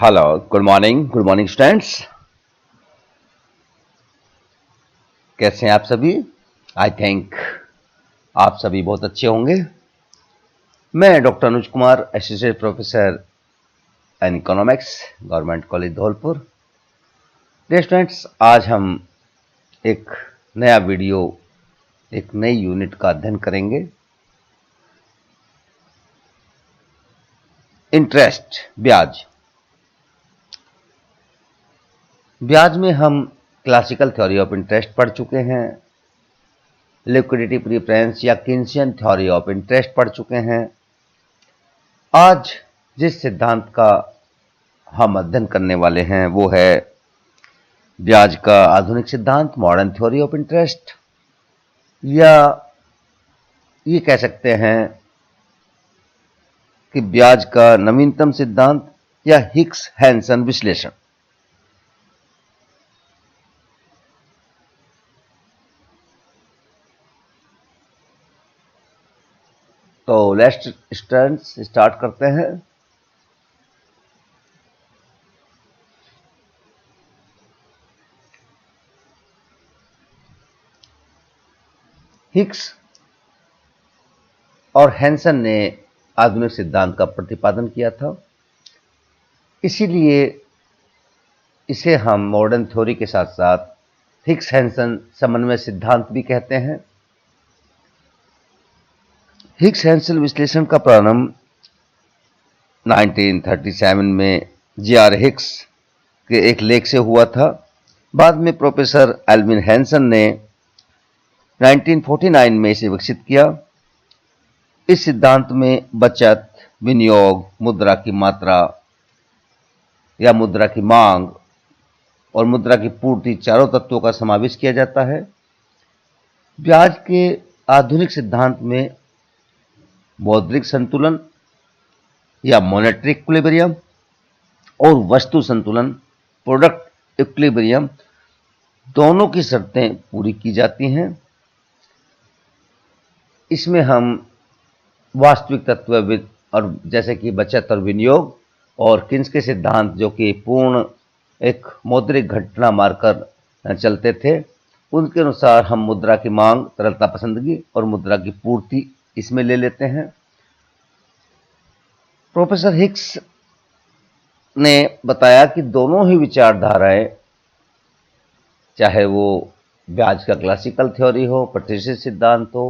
Hello, good morning students. कैसे हैं आप सभी? आई थिंक आप सभी बहुत अच्छे होंगे। मैं doctor Anuj Kumar, associate professor in economics, government college Dholpur. Dear students, आज हम एक नया वीडियो, एक नई यूनिट का अध्ययन करेंगे। इंटरेस्ट, ब्याज। ब्याज में हम क्लासिकल थ्योरी ऑफ इंटरेस्ट पढ़ चुके हैं, लिक्विडिटी प्रीफरेंस या किन्सियन थ्योरी ऑफ इंटरेस्ट पढ़ चुके हैं। आज जिस सिद्धांत का हम अध्ययन करने वाले हैं वो है ब्याज का आधुनिक सिद्धांत, मॉडर्न थ्योरी ऑफ इंटरेस्ट, या ये कह सकते हैं कि ब्याज का नवीनतम सिद्धांत या हिक्स हैंसन विश्लेषण। तो लेट्स स्टार्ट करते हैं। हिक्स और हैंसन ने आधुनिक सिद्धांत का प्रतिपादन किया था, इसीलिए इसे हम मॉडर्न थ्योरी के साथ साथ हिक्स हैंसन समन्वय सिद्धांत भी कहते हैं। हिक्स हैंसन विश्लेषण का प्रारंभ 1937 में G.R. हिक्स के एक लेख से हुआ था। बाद में प्रोफेसर एल्विन हैंसन ने 1949 में इसे विकसित किया। इस सिद्धांत में बचत, विनियोग, मुद्रा की मात्रा या मुद्रा की मांग और मुद्रा की पूर्ति चारों तत्वों का समावेश किया जाता है। ब्याज के आधुनिक सिद्धांत में मौद्रिक संतुलन या मॉनेटरी इक्विलिब्रियम और वस्तु संतुलन, प्रोडक्ट इक्विलिब्रियम, दोनों की शर्तें पूरी की जाती हैं। इसमें हम वास्तविक तत्व और जैसे कि बचत और विनियोग और किन्स के सिद्धांत, जो कि पूर्ण एक मौद्रिक घटना मारकर चलते थे, उनके अनुसार हम मुद्रा की मांग, तरलता पसंदगी और मुद्रा की पूर्ति इसमें ले लेते हैं। प्रोफेसर हिक्स ने बताया कि दोनों ही विचारधाराएं, चाहे वो ब्याज का क्लासिकल थ्योरी हो, प्रतिष्ठित सिद्धांत हो,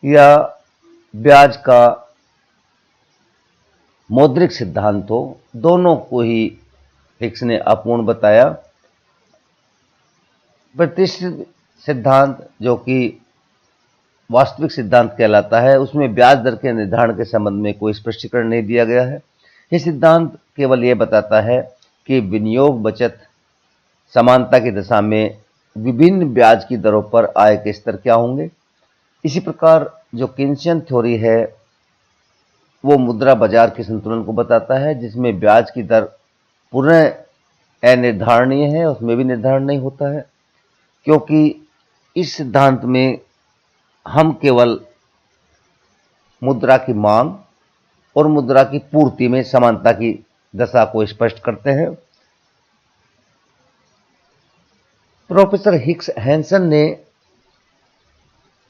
या ब्याज का मौद्रिक सिद्धांत हो, दोनों को ही हिक्स ने अपूर्ण बताया। प्रतिष्ठित सिद्धांत, जो कि वास्तविक सिद्धांत कहलाता है, उसमें ब्याज दर के निर्धारण के संबंध में कोई स्पष्टीकरण नहीं दिया गया है। यह सिद्धांत केवल यह बताता है कि विनियोग बचत समानता की दशा में विभिन्न ब्याज की दरों पर आय के स्तर क्या होंगे। इसी प्रकार जो किन्सियन थ्योरी है वो मुद्रा बाजार के संतुलन को बताता है, जिसमें ब्याज की दर पुनः अनिर्धारणीय है, उसमें भी निर्धारण नहीं होता है, क्योंकि इस सिद्धांत में हम केवल मुद्रा की मांग और मुद्रा की पूर्ति में समानता की दशा को स्पष्ट करते हैं। प्रोफेसर हिक्स हैंसन ने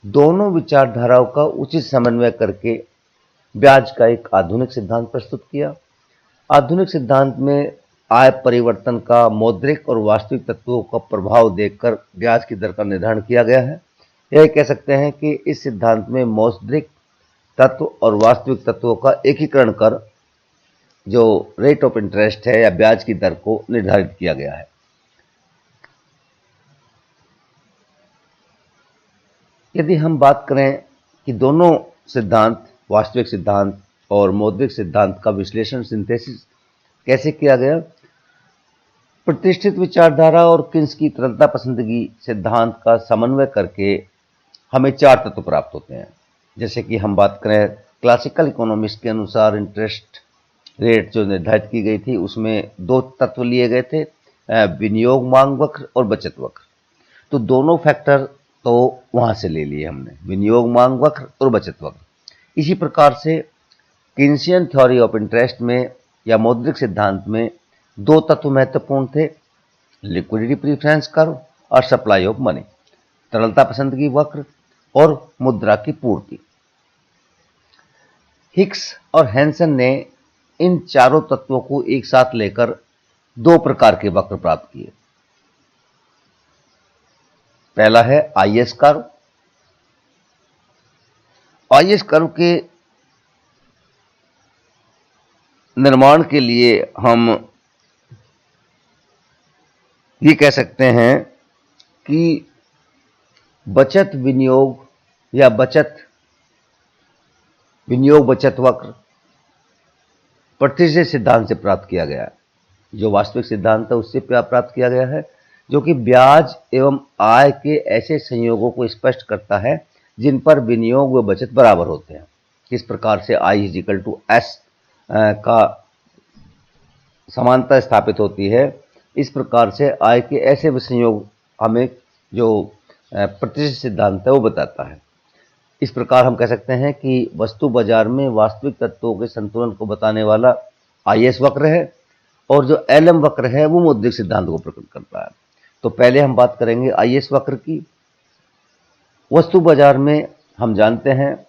दोनों विचारधाराओं का उचित समन्वय करके ब्याज का एक आधुनिक सिद्धांत प्रस्तुत किया। आधुनिक सिद्धांत में आय परिवर्तन का मौद्रिक और वास्तविक तत्वों का प्रभाव देखकर ब्याज की दर का निर्धारण किया गया है। यह कह सकते हैं कि इस सिद्धांत में मौद्रिक तत्व और वास्तविक तत्वों का एकीकरण कर जो रेट ऑफ इंटरेस्ट है या ब्याज की दर को निर्धारित किया गया है। यदि हम बात करें कि दोनों सिद्धांत, वास्तविक सिद्धांत और मौद्रिक सिद्धांत का विश्लेषण, सिंथेसिस कैसे किया गया, प्रतिष्ठित विचारधारा और किन्स की तरलता पसंदगी सिद्धांत का समन्वय करके हमें चार तत्व प्राप्त होते हैं। जैसे कि हम बात करें क्लासिकल इकोनॉमिक्स के अनुसार इंटरेस्ट रेट जो निर्धारित की गई थी, उसमें दो तत्व लिए गए थे, विनियोग मांग वक्र और बचत वक्र। तो दोनों फैक्टर तो वहां से ले लिए हमने, विनियोग मांग वक्र और बचत वक्र। इसी प्रकार से किन्सियन थ्योरी ऑफ इंटरेस्ट में या मौद्रिक सिद्धांत में दो तत्व महत्वपूर्ण थे, लिक्विडिटी प्रीफरेंस कर्व और सप्लाई ऑफ मनी, तरलता पसंदगी वक्र और मुद्रा की पूर्ति। हिक्स और हैंसन ने इन चारों तत्वों को एक साथ लेकर दो प्रकार के वक्र प्राप्त किए। पहला है आईएस कर्व। आईएस कर्व के निर्माण के लिए हम ये कह सकते हैं कि बचत विनियोग या विनियोग बचत वक्र प्रतिशत सिद्धांत से प्राप्त किया गया है। जो वास्तविक सिद्धांत है उससे प्राप्त किया गया है, जो कि ब्याज एवं आय के ऐसे संयोगों को स्पष्ट करता है जिन पर विनियोग व बचत बराबर होते हैं। किस प्रकार से I is equal to S का समानता स्थापित होती है, इस प्रकार से आय के ऐसे संयोग हमें जो प्रतिशत सिद्धांत है वो बताता है। इस प्रकार हम कह सकते हैं कि वस्तु बाजार में वास्तविक तत्वों के संतुलन को बताने वाला आईएस वक्र है और जो एलएम वक्र है वो मौद्रिक सिद्धांत को प्रकट करता है। तो पहले हम बात करेंगे आईएस वक्र की। वस्तु बाजार में हम जानते हैं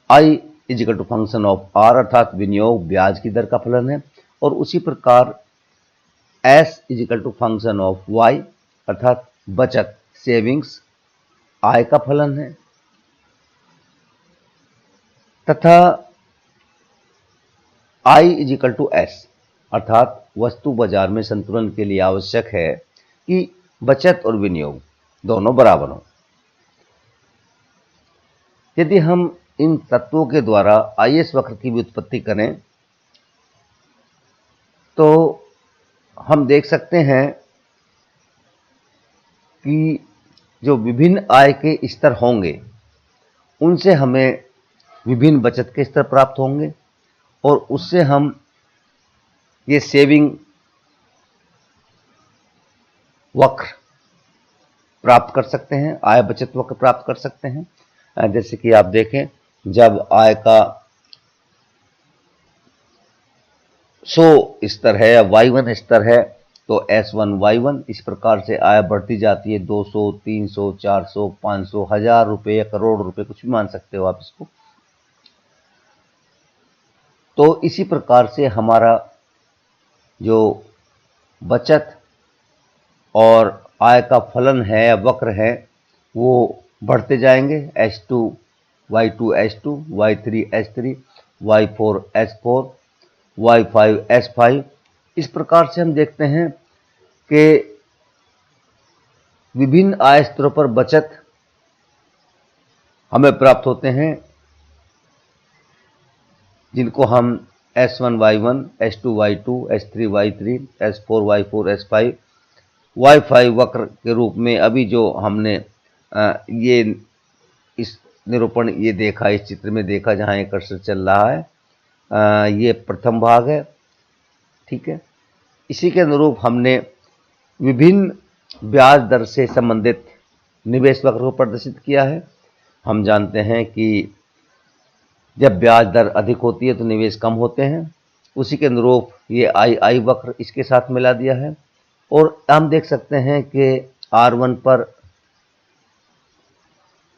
I is equal to function of R, अर्थात विनियोग ब्याज की दर का फलन है, और उसी प्रकार S is equal to function of Y, अर्थात बचत सेविंग्स आय का फलन है, तथा I is equal to S, अर्थात वस्तु बाजार में संतुलन के लिए आवश्यक है कि बचत और विनियोग दोनों बराबर हों। यदि हम इन तत्वों के द्वारा आईएस वक्र की व्युत्पत्ति करें तो हम देख सकते हैं कि जो विभिन्न आय के स्तर होंगे उनसे हमें विभिन्न बचत के स्तर प्राप्त होंगे और उससे हम ये सेविंग वक्र प्राप्त कर सकते हैं, आय बचत वक्र प्राप्त कर सकते हैं। जैसे कि आप देखें, जब आय का 100 स्तर है या y1 स्तर है तो S1 Y1, इस प्रकार से आय बढ़ती जाती है 200, 300, 400, 500, 1000 रुपये या करोड़ रुपए, कुछ भी मान सकते हो आप इसको। तो इसी प्रकार से हमारा जो बचत और आय का फलन है या वक्र है वो बढ़ते जाएंगे, S2 Y2 S2, Y3 S3, Y4 S4, Y5 S5। इस प्रकार से हम देखते हैं कि विभिन्न आय स्तरों पर बचत हमें प्राप्त होते हैं, जिनको हम S1 Y1, S2 Y2, S3 Y3, S4 Y4 S5, Y5 वक्र के रूप में अभी जो हमने ये इस निरूपण ये देखा, इस चित्र में देखा जहाँ ये कर्सर चल रहा है, ये प्रथम भाग है, ठीक है। इसी के अनुरूप हमने विभिन्न ब्याज दर से संबंधित निवेश वक्र को प्रदर्शित किया है। हम जानते हैं कि जब ब्याज दर अधिक होती है तो निवेश कम होते हैं, उसी के अनुरूप ये आई वक्र इसके साथ मिला दिया है। और हम देख सकते हैं कि R1 पर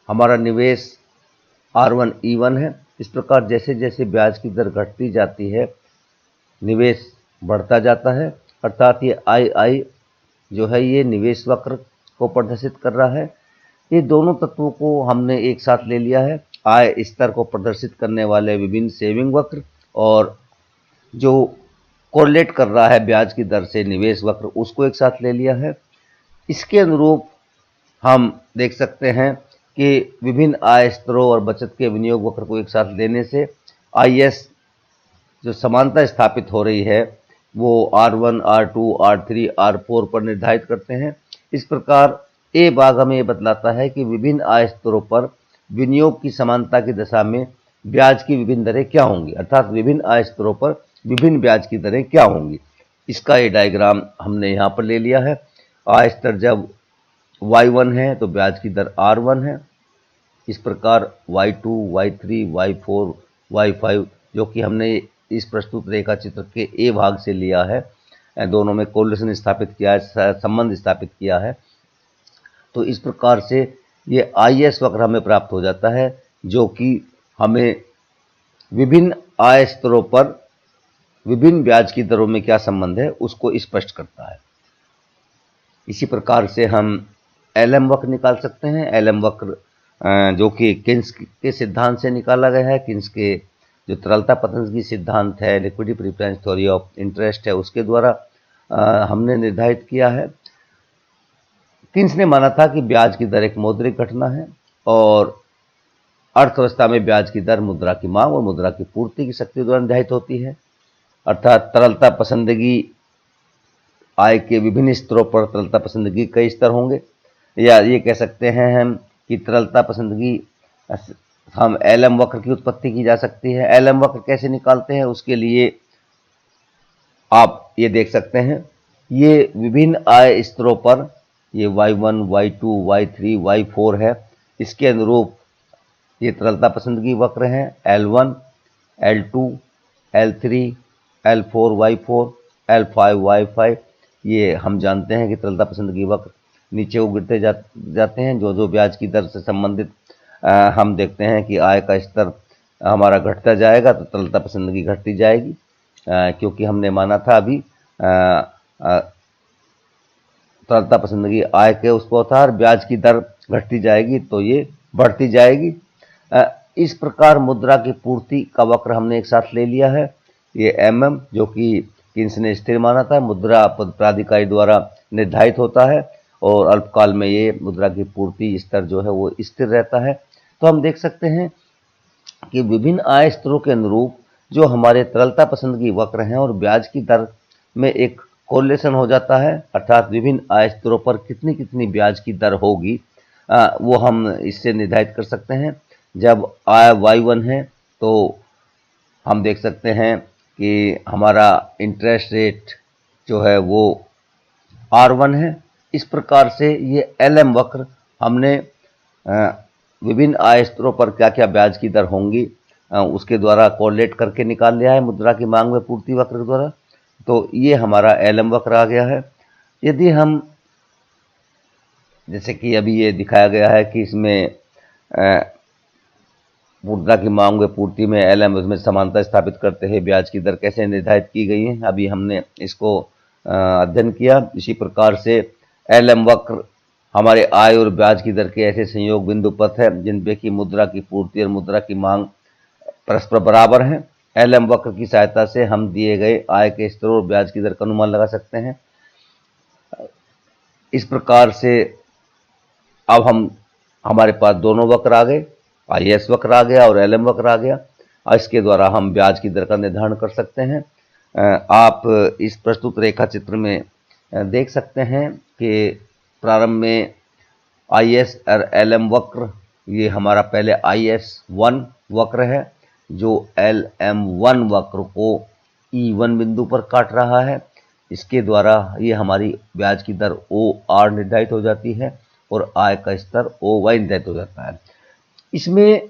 हमारा निवेश R1 E1 है। इस प्रकार जैसे जैसे ब्याज की दर घटती जाती है निवेश बढ़ता जाता है, अर्थात ये आई जो है ये निवेश वक्र को प्रदर्शित कर रहा है। ये दोनों तत्वों को हमने एक साथ ले लिया है, आय स्तर को प्रदर्शित करने वाले विभिन्न सेविंग वक्र और जो कोरिलेट कर रहा है ब्याज की दर से निवेश वक्र, उसको एक साथ ले लिया है। इसके अनुरूप हम देख सकते हैं कि विभिन्न आय स्तरों और बचत के विनियोग वक्र को एक साथ लेने से आईएस जो समानता स्थापित हो रही है वो R1, R2, R3, R4 पर निर्धारित करते हैं। इस प्रकार ए भाग हमें ये बतलाता है कि विभिन्न आय स्तरों पर विनियोग की समानता की दशा में ब्याज की विभिन्न दरें क्या होंगी, अर्थात विभिन्न आय स्तरों पर विभिन्न ब्याज की दरें क्या होंगी। इसका ये डायग्राम हमने यहाँ पर ले लिया है। आय स्तर जब Y1 है तो ब्याज की दर R1 है। इस प्रकार Y2, Y3, Y4, Y5 जो कि हमने इस प्रस्तुत रेखा चित्र के ए भाग से लिया है, दोनों में कोरिलेशन स्थापित किया है, संबंध स्थापित किया है। तो इस प्रकार से ये IS वक्र हमें प्राप्त हो जाता है, जो कि हमें विभिन्न आय स्तरों पर विभिन्न ब्याज की दरों में क्या संबंध है उसको स्पष्ट करता है। इसी प्रकार से हम LM वक्र निकाल सकते हैं। LM वक्र जो कि किन्स के सिद्धांत से निकाला गया है। किन्स के जो तरलता पतंजलि सिद्धांत है, liquidity preference theory of interest है, उसके द्वारा हमने निर्धारित किया है। किन्स ने माना था कि ब्याज की दर एक मौद्रिक घटना है और अर्थव्यवस्था में ब्याज की दर मुद्रा की मांग और मुद्रा की पूर्ति की शक्ति द्वारा निर्धारित होती है। अर्थात तरलता पसंदगी आय के विभिन्न स्तरों पर तरलता पसंदगी कई स्तर होंगे, या ये कह सकते हैं हम कि तरलता पसंदगी हम LM वक्र की उत्पत्ति की जा सकती है। LM वक्र कैसे निकालते हैं उसके लिए आप ये देख सकते हैं, ये विभिन्न आय स्तरों पर ये Y1, Y2, Y3, Y4 है। इसके अनुरूप ये तरलता पसंदगी वक्र हैं L1, L2, L3, L4, Y4, L5, Y5। ये हम जानते हैं कि तरलता पसंदगी वक्र नीचे को गिरते जाते हैं। जो जो ब्याज की दर से संबंधित हम देखते हैं कि आय का स्तर हमारा घटता जाएगा तो तरलता पसंदगी घटती जाएगी, क्योंकि हमने माना था अभी तरलता पसंदगी आय के उसको अवतार, ब्याज की दर घटती जाएगी तो ये बढ़ती जाएगी। इस प्रकार मुद्रा की पूर्ति का वक्र हमने एक साथ ले लिया है। ये MM जो कि किन्स ने स्थिर माना था, मुद्रा प्राधिकारी द्वारा निर्धारित होता है और अल्पकाल में ये मुद्रा की पूर्ति स्तर जो है वो स्थिर रहता है। तो हम देख सकते हैं कि विभिन्न आय स्तरों के अनुरूप जो हमारे तरलता पसंदगी वक्र हैं और ब्याज की दर में एक कोरिलेशन हो जाता है, अर्थात विभिन्न आय स्तरों पर कितनी कितनी ब्याज की दर होगी वो हम इससे निर्धारित कर सकते हैं। जब आय Y1 है तो हम देख सकते हैं कि हमारा इंटरेस्ट रेट जो है वो R1 है। इस प्रकार से ये LM वक्र हमने विभिन्न आय स्तरों पर क्या क्या ब्याज की दर होंगी उसके द्वारा कोरिलेट करके निकाल लिया है मुद्रा की मांग व पूर्ति वक्र द्वारा। तो ये हमारा LM वक्र आ गया है। यदि हम जैसे कि अभी ये दिखाया गया है कि इसमें मुद्रा की मांग व पूर्ति में LM उसमें समानता स्थापित करते हैं ब्याज की दर कैसे निर्धारित की गई है, अभी हमने इसको अध्ययन किया। इसी प्रकार से LM वक्र हमारे आय और ब्याज की दर के ऐसे संयोग बिंदु पथ है जिनपे की मुद्रा की पूर्ति और मुद्रा की मांग परस्पर बराबर हैं। LM वक्र की सहायता से हम दिए गए आय के स्तर और ब्याज की दर का अनुमान लगा सकते हैं। इस प्रकार से अब हमारे पास दोनों वक्र आ गए, IS वक्र आ गया और LM वक्र आ गया। इसके द्वारा हम ब्याज की दर का निर्धारण कर सकते हैं। आप इस प्रस्तुत रेखा चित्र में देख सकते हैं कि प्रारंभ में IS और LM वक्र, ये हमारा पहले IS1 वक्र है जो LM1 वक्र को E1 बिंदु पर काट रहा है। इसके द्वारा ये हमारी ब्याज की दर OR निर्धारित हो जाती है और आय का स्तर OY निर्धारित हो जाता है। इसमें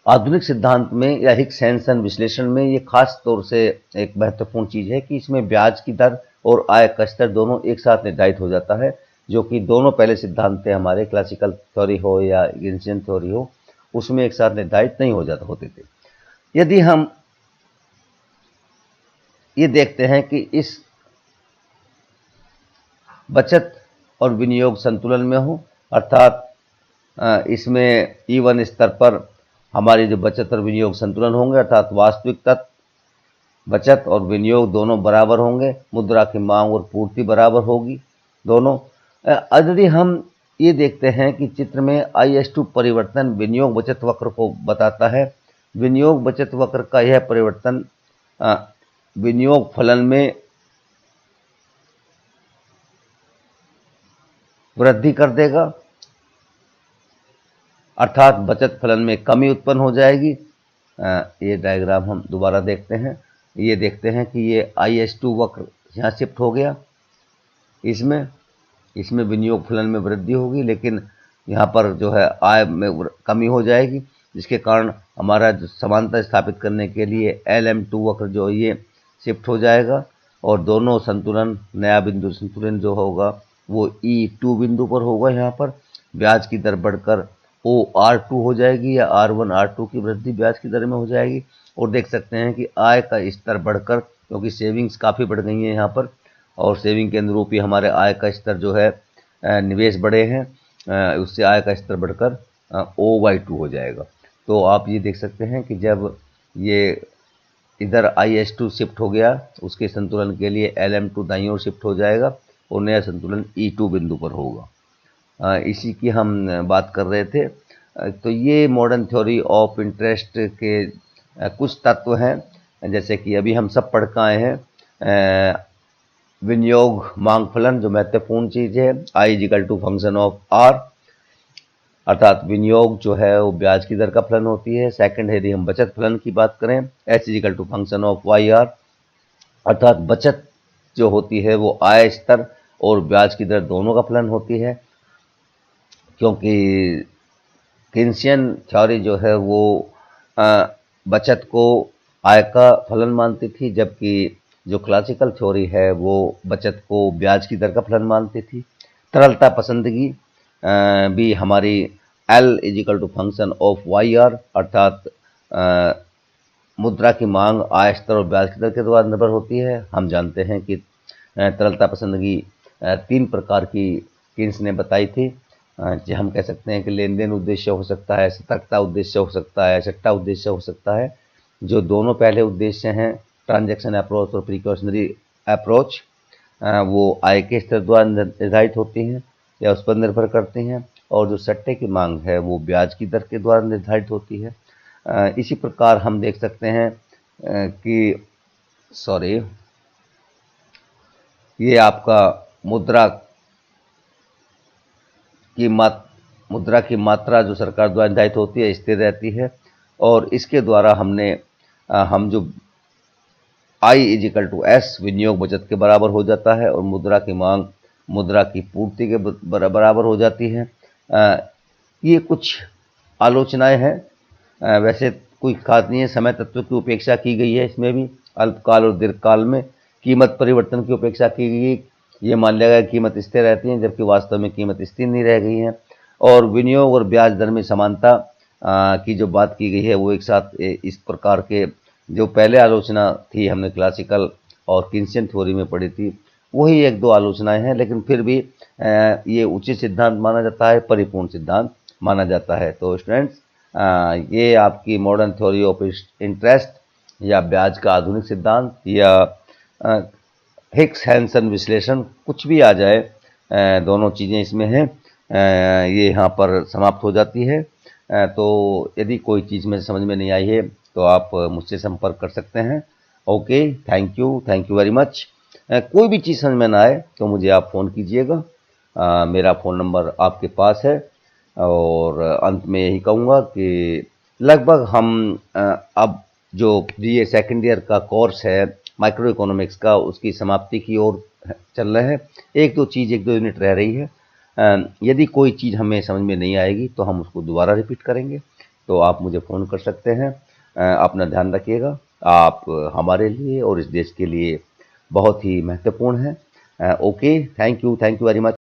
आधुनिक सिद्धांत में या हिक्स-हैंसन विश्लेषण में ये खास तौर से एक महत्वपूर्ण चीज है कि इसमें ब्याज की दर और आय का स्तर दोनों एक साथ निर्धारित हो जाता है, जो कि दोनों पहले सिद्धांत थे हमारे, क्लासिकल थ्योरी हो या गिब्सन थ्योरी हो, उसमें एक साथ निर्धारित नहीं होते थे। यदि हम ये देखते हैं कि इस बचत और विनियोग संतुलन में हो, अर्थात इसमें E1 स्तर पर हमारी जो बचत और विनियोग संतुलन होंगे, अर्थात वास्तविक तत्व बचत और विनियोग दोनों बराबर होंगे, मुद्रा की मांग और पूर्ति बराबर होगी दोनों। यदि हम ये देखते हैं कि चित्र में IS2 परिवर्तन विनियोग बचत वक्र को बताता है। विनियोग बचत वक्र का यह परिवर्तन विनियोग फलन में वृद्धि कर देगा, अर्थात बचत फलन में कमी उत्पन्न हो जाएगी। ये डायग्राम हम दोबारा देखते हैं। ये देखते हैं कि ये IS2 वक्र यहाँ शिफ्ट हो गया, इसमें विनियोग फलन में वृद्धि होगी, लेकिन यहाँ पर जो है आय में कमी हो जाएगी, जिसके कारण हमारा जो समानता स्थापित करने के लिए LM2 वक्र जो ये शिफ्ट हो जाएगा और दोनों संतुलन, नया बिंदु संतुलन जो होगा वो E2 बिंदु पर होगा। यहाँ पर ब्याज की दर बढ़कर OR2 हो जाएगी या R1 R2 की वृद्धि ब्याज की दर में हो जाएगी। और देख सकते हैं कि आय का स्तर बढ़कर, क्योंकि सेविंग्स काफ़ी बढ़ गई हैं यहाँ पर, और सेविंग के अनुरूप ही हमारे आय का स्तर जो है, निवेश बढ़े हैं, उससे आय का स्तर बढ़कर O/2 हो जाएगा। तो आप ये देख सकते हैं कि जब ये इधर IS2 शिफ्ट हो गया, उसके संतुलन के लिए LM2 दाईं ओर शिफ्ट हो जाएगा और नया संतुलन E2 बिंदु पर होगा। इसी की हम बात कर रहे थे। तो ये मॉडर्न थ्योरी ऑफ इंटरेस्ट के कुछ तत्व हैं, जैसे कि अभी हम सब पढ़ के आए हैं। विनियोग मांग फलन जो महत्वपूर्ण चीज़ है, I = फंक्शन ऑफ R, अर्थात विनियोग जो है वो ब्याज की दर का फलन होती है। सेकंड है, यदि हम बचत फलन की बात करें, H = फंक्शन ऑफ YR, अर्थात बचत जो होती है वो आय स्तर और ब्याज की दर दोनों का फलन होती है। क्योंकि केन्सियन थ्योरी जो है वो बचत को आय का फलन मानती थी, जबकि जो क्लासिकल थ्योरी है वो बचत को ब्याज की दर का फलन मानती थी। तरलता पसंदगी भी हमारी L = फंक्शन ऑफ YR, अर्थात मुद्रा की मांग आय स्तर और ब्याज की दर के द्वारा निर्भर होती है। हम जानते हैं कि तरलता पसंदगी 3 प्रकार की केन्स ने बताई थी। जो हम कह सकते हैं कि लेन देन उद्देश्य हो सकता है, सतर्कता उद्देश्य हो सकता है, सट्टा उद्देश्य हो सकता है। जो दोनों पहले उद्देश्य हैं, ट्रांजैक्शन अप्रोच और प्रिकॉशनरी अप्रोच, वो आय के स्तर द्वारा निर्धारित होती हैं या उस पर निर्भर करती हैं, और जो सट्टे की मांग है वो ब्याज की दर के द्वारा निर्धारित होती है। इसी प्रकार हम देख सकते हैं कि ये आपका मुद्रा की मात्रा जो सरकार द्वारा निर्धारित होती है स्थिर रहती है, और इसके द्वारा हम जो I = S विनियोग बचत के बराबर हो जाता है और मुद्रा की मांग मुद्रा की पूर्ति के बराबर हो जाती है। ये कुछ आलोचनाएं हैं। वैसे कोई खास नहीं है, समय तत्व की उपेक्षा की गई है इसमें भी। अल्पकाल और दीर्घकाल में कीमत परिवर्तन की उपेक्षा की गई। ये मान लिया गया कीमत स्थिर रहती है, जबकि वास्तव में कीमत स्थिर नहीं रह गई है। और विनियोग और ब्याज दर में समानता की जो बात की गई है वो एक साथ इस प्रकार के जो पहले आलोचना थी हमने क्लासिकल और केन्सियन थ्योरी में पढ़ी थी, वही 1-2 आलोचनाएं हैं, लेकिन फिर भी ये उचित सिद्धांत माना जाता है, परिपूर्ण सिद्धांत माना जाता है। तो स्टूडेंट्स, ये आपकी मॉडर्न थ्योरी ऑफ इंटरेस्ट या ब्याज का आधुनिक सिद्धांत या हिक्स हैंसन विश्लेषण, कुछ भी आ जाए, दोनों चीज़ें इसमें हैं, ये यहाँ पर समाप्त हो जाती है। तो यदि कोई चीज़ में समझ में नहीं आई है तो आप मुझसे संपर्क कर सकते हैं। Okay, thank you very much. कोई भी चीज़ समझ में ना आए तो मुझे आप फ़ोन कीजिएगा। मेरा फ़ोन नंबर आपके पास है। और अंत में यही कहूँगा कि लगभग हम अब जो BA सेकेंड ईयर का कोर्स है माइक्रो इकोनॉमिक्स का, उसकी समाप्ति की ओर चल रहे हैं। 1-2 यूनिट रह रही है। यदि कोई चीज़ हमें समझ में नहीं आएगी तो हम उसको दोबारा रिपीट करेंगे, तो आप मुझे फ़ोन कर सकते हैं। अपना ध्यान रखिएगा, आप हमारे लिए और इस देश के लिए बहुत ही महत्वपूर्ण हैं। Okay, thank you very much.